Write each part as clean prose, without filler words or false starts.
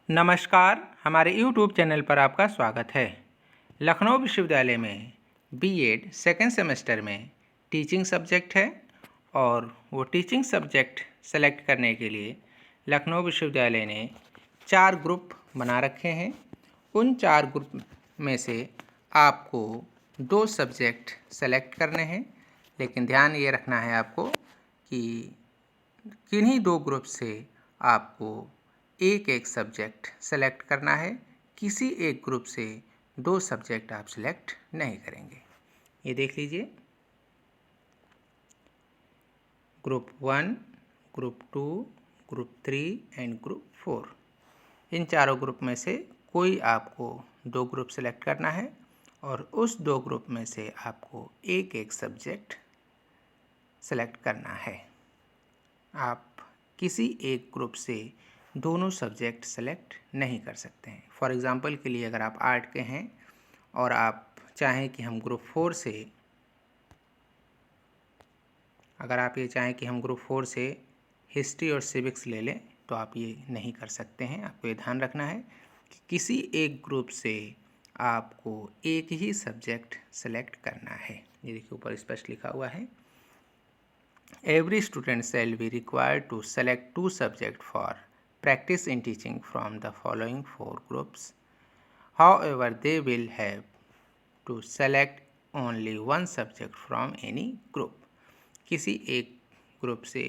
नमस्कार, हमारे YouTube channel पर आपका स्वागत है। लखनऊ विश्वविद्यालय में बीएड सेकेंड सेमेस्टर में टीचिंग सब्जेक्ट है और वो टीचिंग सब्जेक्ट सेलेक्ट करने के लिए लखनऊ विश्वविद्यालय ने 4 ग्रुप बना रखे हैं। उन 4 ग्रुप में से आपको 2 सब्जेक्ट सेलेक्ट करने हैं, लेकिन ध्यान ये रखना है आपको कि किन्हीं 2 ग्रुप से आपको एक सब्जेक्ट सेलेक्ट करना है। किसी एक ग्रुप से 2 सब्जेक्ट आप सेलेक्ट नहीं करेंगे। ये देख लीजिए, group 1, group 2, group 3 and group 4। इन चारों ग्रुप में से कोई आपको 2 ग्रुप सेलेक्ट करना है और उस 2 ग्रुप में से आपको एक सब्जेक्ट सेलेक्ट करना है। आप किसी एक ग्रुप से दोनों सब्जेक्ट सेलेक्ट नहीं कर सकते हैं। फॉर एग्ज़ाम्पल के लिए, अगर आप आर्ट के हैं और आप चाहें कि हम ग्रुप 4 से हिस्ट्री और सिविक्स ले लें, तो आप ये नहीं कर सकते हैं। आपको ये ध्यान रखना है कि किसी एक ग्रुप से आपको एक ही सब्जेक्ट सेलेक्ट करना है। ये देखिए, ऊपर स्पष्ट लिखा हुआ है, every student shall be required to select 2 subjects for practice in teaching from the following 4 groups. However, they will have to select only 1 subject from any group. किसी एक ग्रुप से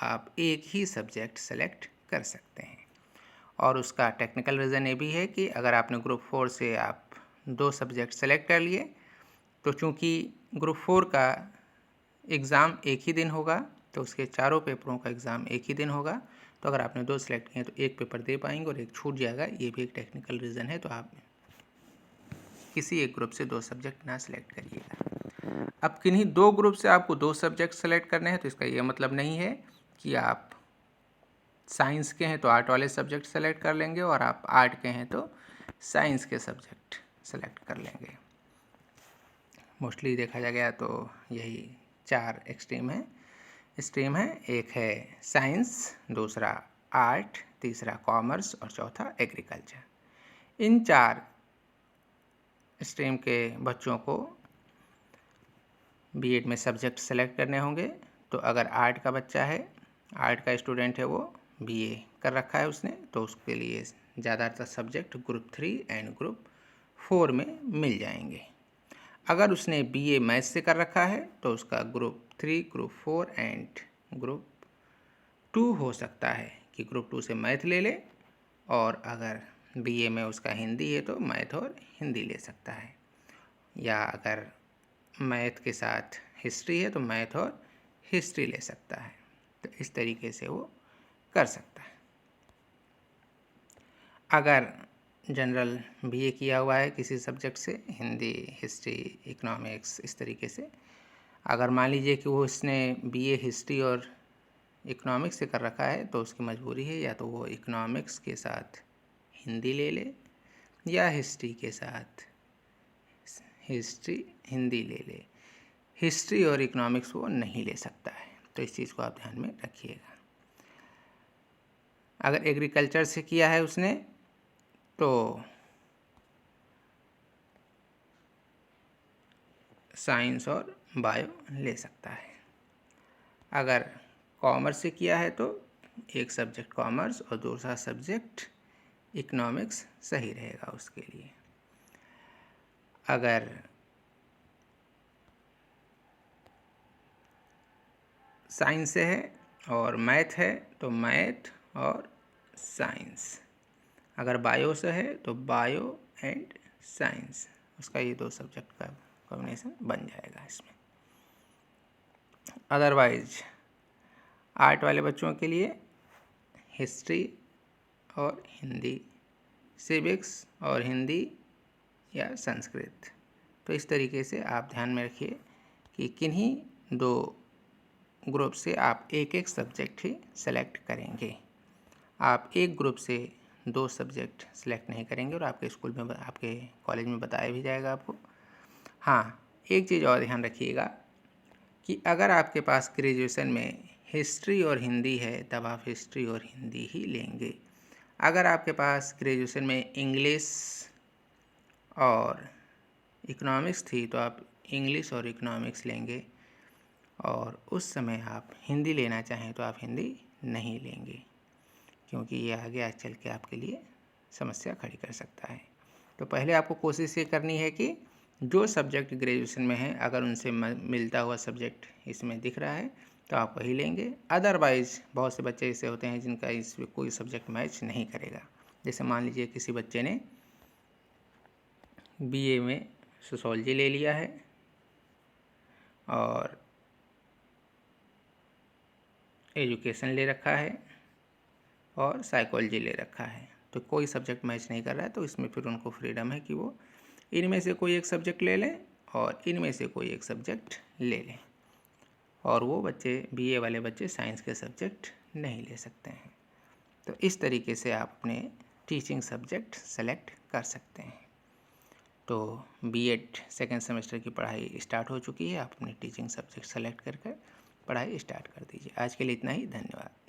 आप एक ही सब्जेक्ट सेलेक्ट कर सकते हैं। और उसका टेक्निकल रीज़न ये भी है कि अगर आपने ग्रुप 4 से आप 2 सब्जेक्ट सेलेक्ट कर लिए, तो चूँकि ग्रुप 4 का एग्ज़ाम एक ही दिन होगा, तो उसके चारों पेपरों का एग्ज़ाम एक ही दिन होगा। तो अगर आपने 2 सेलेक्ट किए तो एक पेपर दे पाएंगे और एक छूट जाएगा। ये भी एक टेक्निकल रीज़न है। तो आप किसी एक ग्रुप से 2 सब्जेक्ट ना सेलेक्ट करिएगा। अब किन्हीं 2 ग्रुप से आपको 2 सब्जेक्ट सेलेक्ट करने हैं, तो इसका ये मतलब नहीं है कि आप साइंस के हैं तो आर्ट वाले सब्जेक्ट सेलेक्ट कर लेंगे और आप आर्ट के हैं तो साइंस के सब्जेक्ट सेलेक्ट कर लेंगे। मोस्टली देखा जा गया तो यही 4 स्ट्रीम है। एक है साइंस, दूसरा आर्ट, तीसरा कॉमर्स और चौथा एग्रीकल्चर। इन 4 स्ट्रीम के बच्चों को बीएड में सब्जेक्ट सेलेक्ट करने होंगे। तो अगर आर्ट का बच्चा है, आर्ट का स्टूडेंट है, वो बीए कर रखा है उसने, तो उसके लिए ज़्यादातर सब्जेक्ट ग्रुप 3 एंड ग्रुप 4 में मिल जाएंगे। अगर उसने बीए मैथ से कर रखा है तो उसका ग्रुप 3, ग्रुप 4 एंड ग्रुप 2 हो सकता है कि ग्रुप 2 से मैथ ले ले, और अगर बीए में उसका हिंदी है तो मैथ और हिंदी ले सकता है, या अगर मैथ के साथ हिस्ट्री है तो मैथ और हिस्ट्री ले सकता है। तो इस तरीके से वो कर सकता है। अगर जनरल बीए किया हुआ है किसी सब्जेक्ट से, हिंदी, हिस्ट्री, इकोनॉमिक्स, इस तरीके से, अगर मान लीजिए कि वो इसने बीए हिस्ट्री और इकोनॉमिक्स से कर रखा है, तो उसकी मजबूरी है या तो वो इकोनॉमिक्स के साथ हिंदी ले ले या हिस्ट्री के साथ हिंदी ले ले। हिस्ट्री और इकोनॉमिक्स वो नहीं ले सकता है। तो इस चीज़ को आप ध्यान में रखिएगा। अगर एग्रीकल्चर से किया है उसने तो साइंस और बायो ले सकता है। अगर कॉमर्स से किया है तो एक सब्जेक्ट कॉमर्स और दूसरा सब्जेक्ट इकोनॉमिक्स सही रहेगा उसके लिए। अगर साइंस से है और मैथ है तो मैथ और साइंस। अगर बायो से है तो बायो एंड साइंस। उसका ये 2 सब्जेक्ट का कॉम्बिनेशन बन जाएगा इसमें। अदरवाइज आर्ट वाले बच्चों के लिए हिस्ट्री और हिंदी, सिविक्स और हिंदी या संस्कृत। तो इस तरीके से आप ध्यान में रखिए कि किन्हीं 2 ग्रुप से आप एक सब्जेक्ट ही सेलेक्ट करेंगे। आप एक ग्रुप से 2 सब्जेक्ट सेलेक्ट नहीं करेंगे और आपके स्कूल में, आपके कॉलेज में बताया भी जाएगा आपको। हाँ, एक चीज़ और ध्यान रखिएगा कि अगर आपके पास ग्रेजुएशन में हिस्ट्री और हिंदी है, तब आप हिस्ट्री और हिंदी ही लेंगे। अगर आपके पास ग्रेजुएशन में इंग्लिश और इकोनॉमिक्स थी तो आप इंग्लिश और इकोनॉमिक्स लेंगे, और उस समय आप हिंदी लेना चाहें तो आप हिंदी नहीं लेंगे, क्योंकि ये आगे चल के आपके लिए समस्या खड़ी कर सकता है। तो पहले आपको कोशिश ये करनी है कि जो सब्जेक्ट ग्रेजुएशन में है, अगर उनसे मिलता हुआ सब्जेक्ट इसमें दिख रहा है तो आप वही लेंगे। अदरवाइज़ बहुत से बच्चे ऐसे होते हैं जिनका इसमें कोई सब्जेक्ट मैच नहीं करेगा। जैसे मान लीजिए किसी बच्चे ने बीए में सोशोलॉजी ले लिया है और एजुकेशन ले रखा है और साइकोलॉजी ले रखा है, तो कोई सब्जेक्ट मैच नहीं कर रहा है, तो इसमें फिर उनको फ्रीडम है कि वो इनमें से कोई एक सब्जेक्ट ले लें और इनमें से कोई एक सब्जेक्ट ले लें, और वो बच्चे बीए वाले बच्चे साइंस के सब्जेक्ट नहीं ले सकते हैं। तो इस तरीके से आप अपने टीचिंग सब्जेक्ट सेलेक्ट कर सकते हैं। तो बीएड सेकेंड सेमेस्टर की पढ़ाई स्टार्ट हो चुकी है, आप अपने टीचिंग सब्जेक्ट सेलेक्ट करके पढ़ाई स्टार्ट कर दीजिए। आज के लिए इतना ही, धन्यवाद।